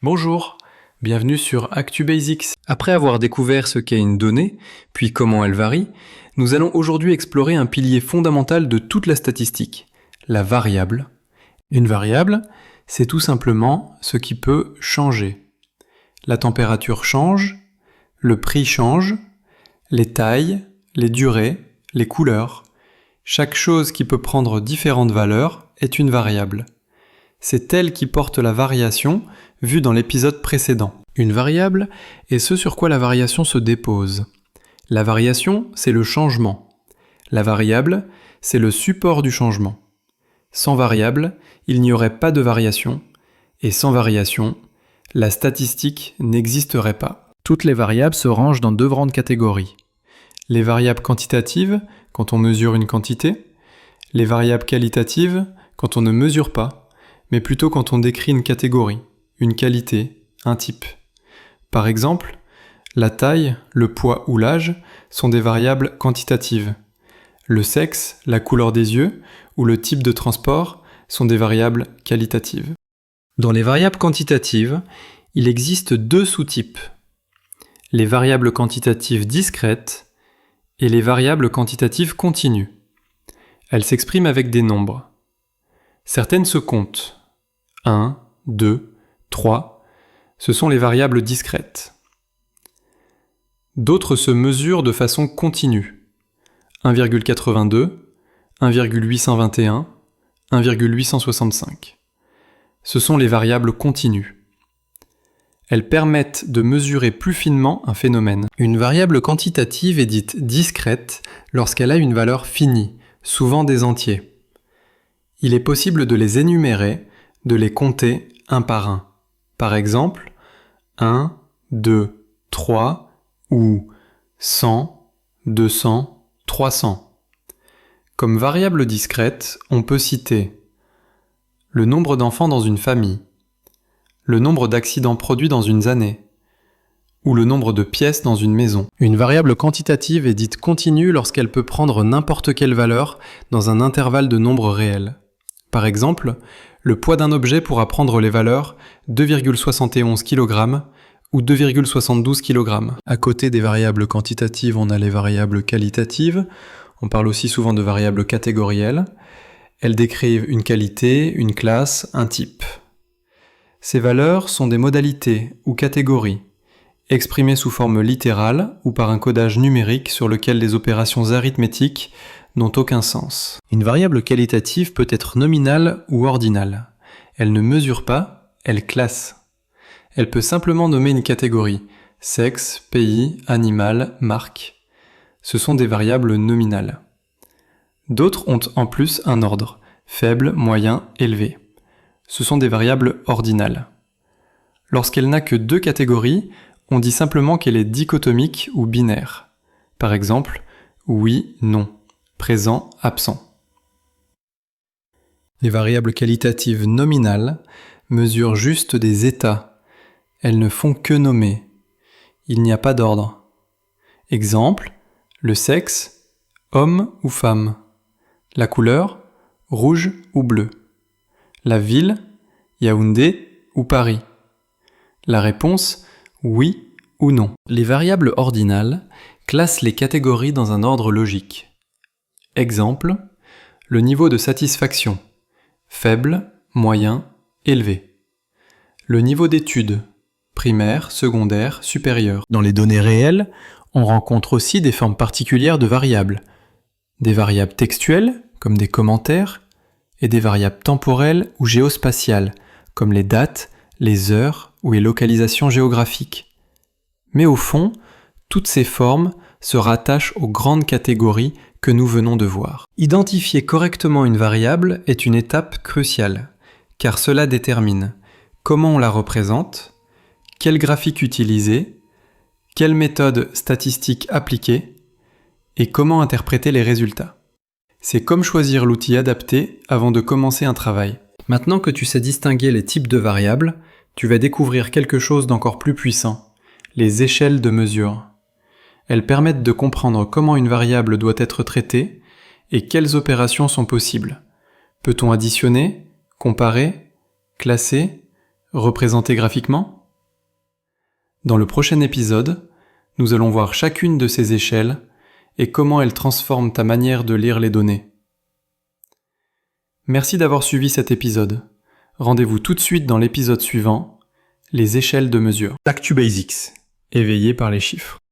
Bonjour, bienvenue sur ActuBasics. Après avoir découvert ce qu'est une donnée, puis comment elle varie, nous allons aujourd'hui explorer un pilier fondamental de toute la statistique, la variable. Une variable, c'est tout simplement ce qui peut changer. La température change, le prix change, les tailles, les durées, les couleurs. Chaque chose qui peut prendre différentes valeurs est une variable. C'est elle qui porte la variation vue dans l'épisode précédent. Une variable est ce sur quoi la variation se dépose. La variation, c'est le changement. La variable, c'est le support du changement. Sans variable, il n'y aurait pas de variation, et sans variation, la statistique n'existerait pas. Toutes les variables se rangent dans deux grandes catégories. Les variables quantitatives, quand on mesure une quantité, les variables qualitatives, quand on ne mesure pas, mais plutôt quand on décrit une catégorie, une qualité, un type. Par exemple, la taille, le poids ou l'âge sont des variables quantitatives. Le sexe, la couleur des yeux ou le type de transport sont des variables qualitatives. Dans les variables quantitatives, il existe deux sous-types. Les variables quantitatives discrètes et les variables quantitatives continues. Elles s'expriment avec des nombres. Certaines se comptent. 1, 2, 3, ce sont les variables discrètes. D'autres se mesurent de façon continue. 1,82, 1,821, 1,865. Ce sont les variables continues. Elles permettent de mesurer plus finement un phénomène. Une variable quantitative est dite discrète lorsqu'elle a une valeur finie, souvent des entiers. Il est possible de les énumérer, de les compter un par un. Par exemple, 1, 2, 3 ou 100, 200, 300. Comme variable discrète, on peut citer le nombre d'enfants dans une famille, le nombre d'accidents produits dans une année, ou le nombre de pièces dans une maison. Une variable quantitative est dite continue lorsqu'elle peut prendre n'importe quelle valeur dans un intervalle de nombres réels. Par exemple, le poids d'un objet pourra prendre les valeurs 2,71 kg ou 2,72 kg. À côté des variables quantitatives, on a les variables qualitatives. On parle aussi souvent de variables catégorielles. Elles décrivent une qualité, une classe, un type. Ces valeurs sont des modalités ou catégories, exprimées sous forme littérale ou par un codage numérique sur lequel les opérations arithmétiques n'ont aucun sens. Une variable qualitative peut être nominale ou ordinale. Elle ne mesure pas, elle classe. Elle peut simplement nommer une catégorie, sexe, pays, animal, marque. Ce sont des variables nominales. D'autres ont en plus un ordre, faible, moyen, élevé. Ce sont des variables ordinales. Lorsqu'elle n'a que deux catégories, on dit simplement qu'elle est dichotomique ou binaire. Par exemple, oui, non, présent, absent. Les variables qualitatives nominales mesurent juste des états. Elles ne font que nommer. Il n'y a pas d'ordre. Exemple, le sexe, homme ou femme. La couleur, rouge ou bleu. La ville, Yaoundé ou Paris. La réponse, oui ou non. Les variables ordinales classent les catégories dans un ordre logique. Exemple, le niveau de satisfaction, faible, moyen, élevé. Le niveau d'études, primaire, secondaire, supérieur. Dans les données réelles, on rencontre aussi des formes particulières de variables. Des variables textuelles, comme des commentaires, et des variables temporelles ou géospatiales, comme les dates, les heures ou les localisations géographiques. Mais au fond, toutes ces formes se rattachent aux grandes catégories que nous venons de voir. Identifier correctement une variable est une étape cruciale, car cela détermine comment on la représente, quel graphique utiliser, quelle méthode statistique appliquer, et comment interpréter les résultats. C'est comme choisir l'outil adapté avant de commencer un travail. Maintenant que tu sais distinguer les types de variables, tu vas découvrir quelque chose d'encore plus puissant, les échelles de mesure. Elles permettent de comprendre comment une variable doit être traitée et quelles opérations sont possibles. Peut-on additionner, comparer, classer, représentées graphiquement? Dans le prochain épisode, nous allons voir chacune de ces échelles et comment elles transforment ta manière de lire les données. Merci d'avoir suivi cet épisode. Rendez-vous tout de suite dans l'épisode suivant, les échelles de mesure. Actu Basics, éveillé par les chiffres.